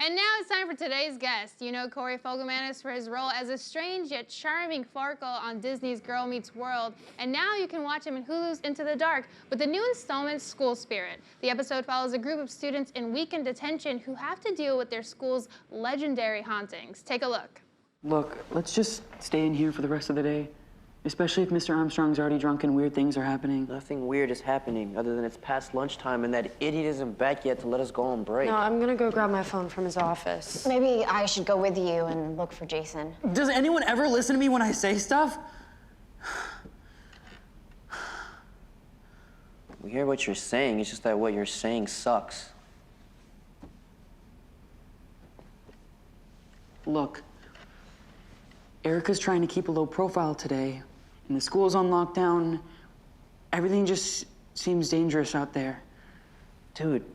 And now it's time for today's guest. You know Corey Fogelmanis for his role as a strange yet charming Farkle on Disney's Girl Meets World. And now you can watch him in Hulu's Into the Dark with the new installment, School Spirit. The episode follows a group of students in weekend detention who have to deal with their school's legendary hauntings. Take a look. Look, let's just stay in here for the rest of the day. Especially if Mr. Armstrong's already drunk and weird things are happening. Nothing weird is happening other than it's past lunchtime and that idiot isn't back yet to let us go on break. No, I'm gonna go grab my phone from his office. Maybe I should go with you and look for Jason. Does anyone ever listen to me when I say stuff? We hear what you're saying, it's just that what you're saying sucks. Look, Erica's trying to keep a low profile today, and the school's on lockdown. Everything just seems dangerous out there. Dude,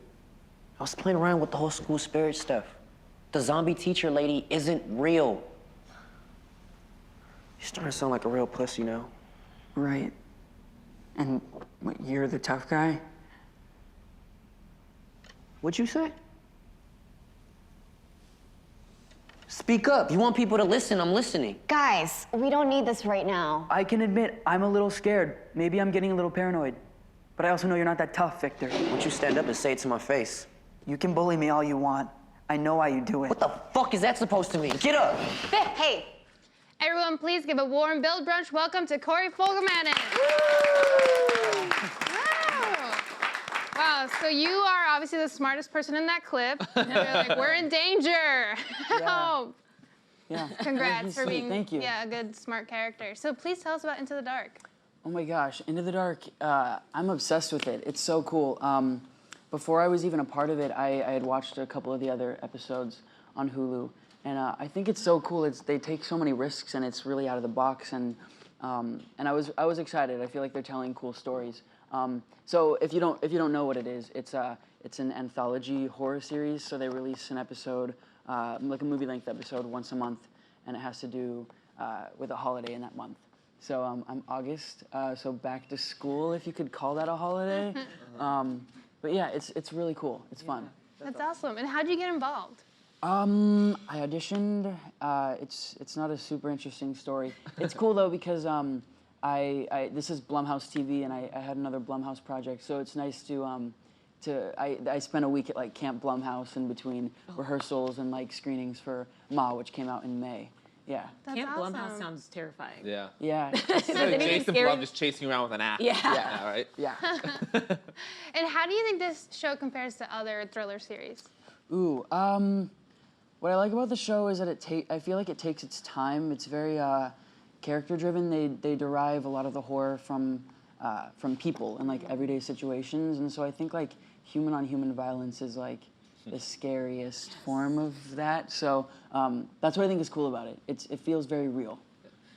I was playing around with the whole school spirit stuff. The zombie teacher lady isn't real. You're starting to sound like a real pussy now. Right. And what, you're the tough guy? What'd you say? Speak up. You want people to listen, I'm listening. Guys, we don't need this right now. I can admit I'm a little scared. Maybe I'm getting a little paranoid. But I also know you're not that tough, Victor. Why don't you stand up and say it to my face? You can bully me all you want. I know why you do it. What the fuck is that supposed to mean? Get up! Hey! Everyone, please give a warm Build Brunch welcome to Corey Fogelmanis. Wow, so you are obviously the smartest person in that clip. You're like, we're in danger. Help. Yeah. Congrats for being Thank you. a good, smart character. So please tell us about Into the Dark. Oh my gosh, Into the Dark, I'm obsessed with it. It's so cool. Before I was even a part of it, I had watched a couple of the other episodes on Hulu, and I think it's so cool. They take so many risks, and it's really out of the box, and I was excited. I feel like they're telling cool stories. So if you don't know what it is, it's an anthology horror series. So they release an episode, like a movie-length episode, once a month, and it has to do with a holiday in that month. So I'm August, so back to school, if you could call that a holiday. But yeah, it's really cool. It's fun. That's awesome. And how'd you get involved? I auditioned. It's not a super interesting story. It's cool though because this is Blumhouse TV, and I had another Blumhouse project, so it's nice I spent a week at like Camp Blumhouse in between rehearsals and like screenings for Ma, which came out in May. Yeah. That's Camp awesome. Blumhouse sounds terrifying. Yeah. Yeah. Jason Blum just chasing you around with an axe. Yeah. Right? Yeah. And how do you think this show compares to other thriller series? Ooh, what I like about the show is that I feel like it takes its time. It's very character-driven. They derive a lot of the horror from people and like everyday situations, and so I think like human-on-human violence is like the scariest form of that. So that's what I think is cool about it. It feels very real.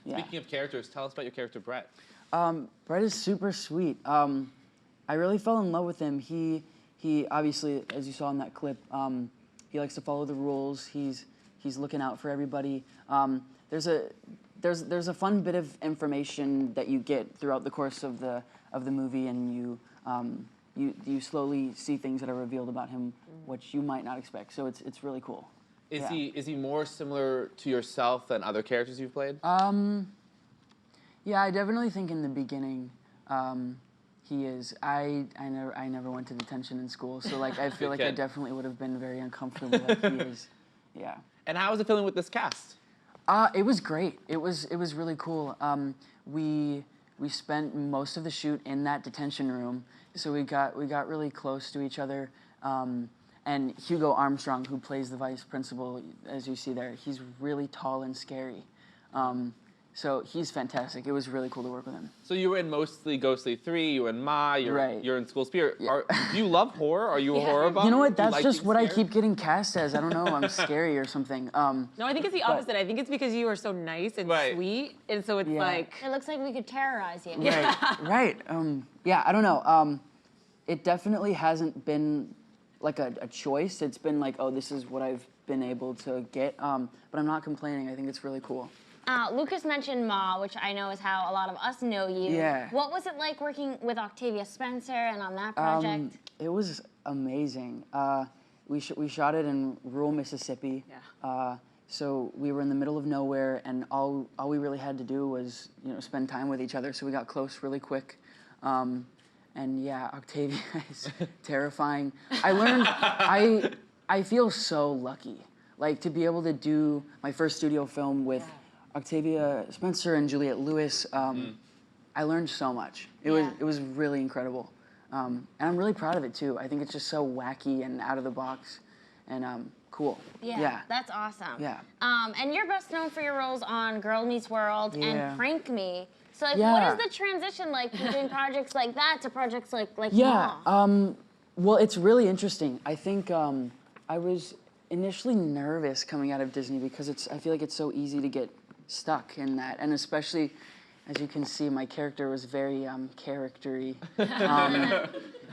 Yeah. Speaking of characters, tell us about your character, Brett. Brett is super sweet. I really fell in love with him. He obviously, as you saw in that clip, he likes to follow the rules. He's looking out for everybody. There's a fun bit of information that you get throughout the course of the movie, and you slowly see things that are revealed about him, which you might not expect. So it's really cool. Is he more similar to yourself than other characters you've played? Yeah, I definitely think in the beginning he is. I never went to detention in school, so like I feel like I definitely would have been very uncomfortable like he is. Yeah. And how was it feeling with this cast? It was great. It was really cool. We spent most of the shoot in that detention room, so we got really close to each other. And Hugo Armstrong, who plays the vice principal, as you see there, he's really tall and scary. So he's fantastic. It was really cool to work with him. So you were in mostly Ghostly 3, you were in Ma, you're in School Spirit. Yeah. Do you love horror? Are you a horror buff? You know what? Do you That's like just being what I scared? keep getting cast as. I don't know. I'm scary or something. No, I think it's the opposite. I think it's because you are so nice and sweet, and so it's like... It looks like we could terrorize you. Right. Yeah, I don't know. It definitely hasn't been like a choice. It's been like, oh, this is what I've been able to get. But I'm not complaining. I think it's really cool. Lucas mentioned Ma, which I know is how a lot of us know you. Yeah. What was it like working with Octavia Spencer and on that project? It was amazing. we shot it in rural Mississippi. Yeah. So we were in the middle of nowhere, and all we really had to do was, spend time with each other. So we got close really quick. And yeah, Octavia is terrifying. I learned, I feel so lucky, like to be able to do my first studio film with Octavia Spencer and Juliette Lewis. I learned so much. It was really incredible. And I'm really proud of it too. I think it's just so wacky and out of the box, and cool. Yeah, that's awesome. Yeah. And you're best known for your roles on Girl Meets World and Prank Me. So like, Yeah. what is the transition like from doing projects like that to projects like Yeah. Mom? Well, it's really interesting. I think I was initially nervous coming out of Disney because I feel like it's so easy to get stuck in that, and especially, as you can see, my character was very character-y.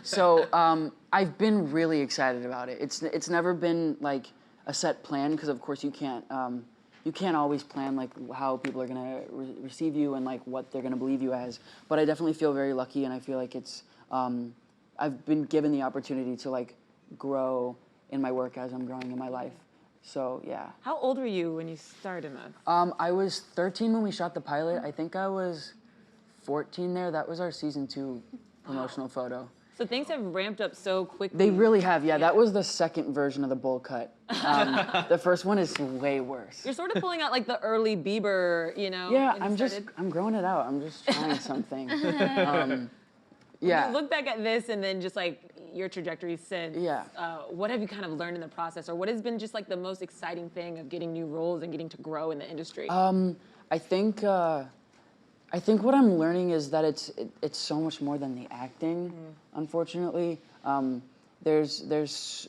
So I've been really excited about it. It's never been like a set plan because of course you can't always plan like how people are gonna receive you and like what they're gonna believe you as. But I definitely feel very lucky, and I feel like it's I've been given the opportunity to like grow in my work as I'm growing in my life. So yeah. How old were you when you started this? I was 13 when we shot the pilot. I think I was 14 there. That was our season 2 promotional photo. So things have ramped up so quickly. They really have, yeah. That was the second version of the bowl cut. The first one is way worse. You're sort of pulling out like the early Bieber, Yeah, when you I'm growing it out. I'm just trying something. Yeah. You look back at this and then just like your trajectory since. Yeah. What have you kind of learned in the process, or what has been just like the most exciting thing of getting new roles and getting to grow in the industry? I think what I'm learning is that it's so much more than the acting. Unfortunately, there's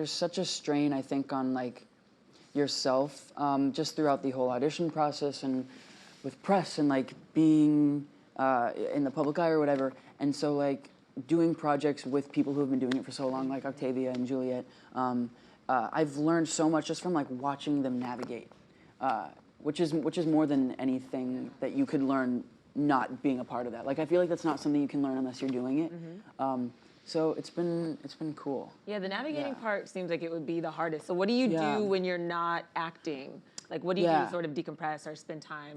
such a strain, I think, on like yourself just throughout the whole audition process and with press and like being in the public eye or whatever. And so like doing projects with people who have been doing it for so long, like Octavia and Juliette, I've learned so much just from like watching them navigate. Which is more than anything that you could learn not being a part of that. Like I feel like that's not something you can learn unless you're doing it. So it's been cool. Yeah, the navigating part seems like it would be the hardest. So what do you do when you're not acting? Like what do you do to sort of decompress or spend time?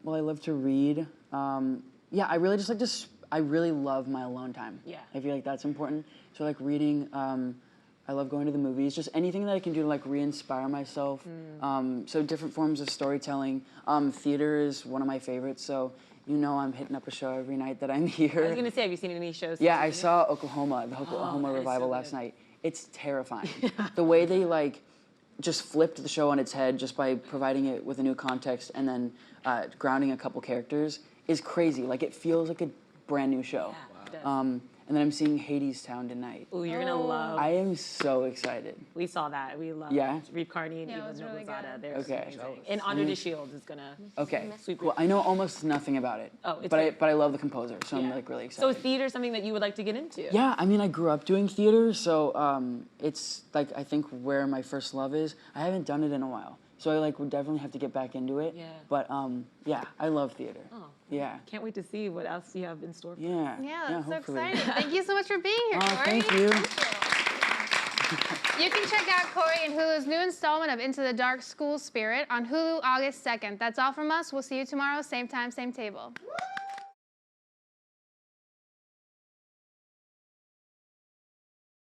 Well, I love to read. I really just like to. I really love my alone time. Yeah. I feel like that's important. So like reading. I love going to the movies, just anything that I can do to like re-inspire myself. So different forms of storytelling. Theater is one of my favorites, so I'm hitting up a show every night that I'm here. I was gonna say, have you seen any shows? Yeah, I saw Oklahoma, the Oklahoma revival last night. It's terrifying. The way they like just flipped the show on its head just by providing it with a new context and then grounding a couple characters is crazy. Like it feels like a brand new show. Yeah, and then I'm seeing Hadestown tonight. Ooh, you're gonna love. I am so excited. We saw that. We love Reed Carney and Eva really Noblezada. good. They're amazing. And Andre de Shields is gonna. Okay. Sweep Well, I know almost nothing about it. Oh, it's but I love the composer, so I'm like really excited. So is theater something that you would like to get into? Yeah, I mean, I grew up doing theater, so it's like I think where my first love is. I haven't done it in a while, so I like would definitely have to get back into it. Yeah. But yeah, I love theater. Oh. Yeah. Can't wait to see what else you have in store for Yeah. Yeah, that's so hopefully. exciting. Thank you so much for being here, Corey. Thank you. You can check out Corey in Hulu's new installment of Into the Dark School Spirit on Hulu August 2nd. That's all from us. We'll see you tomorrow, same time, same table.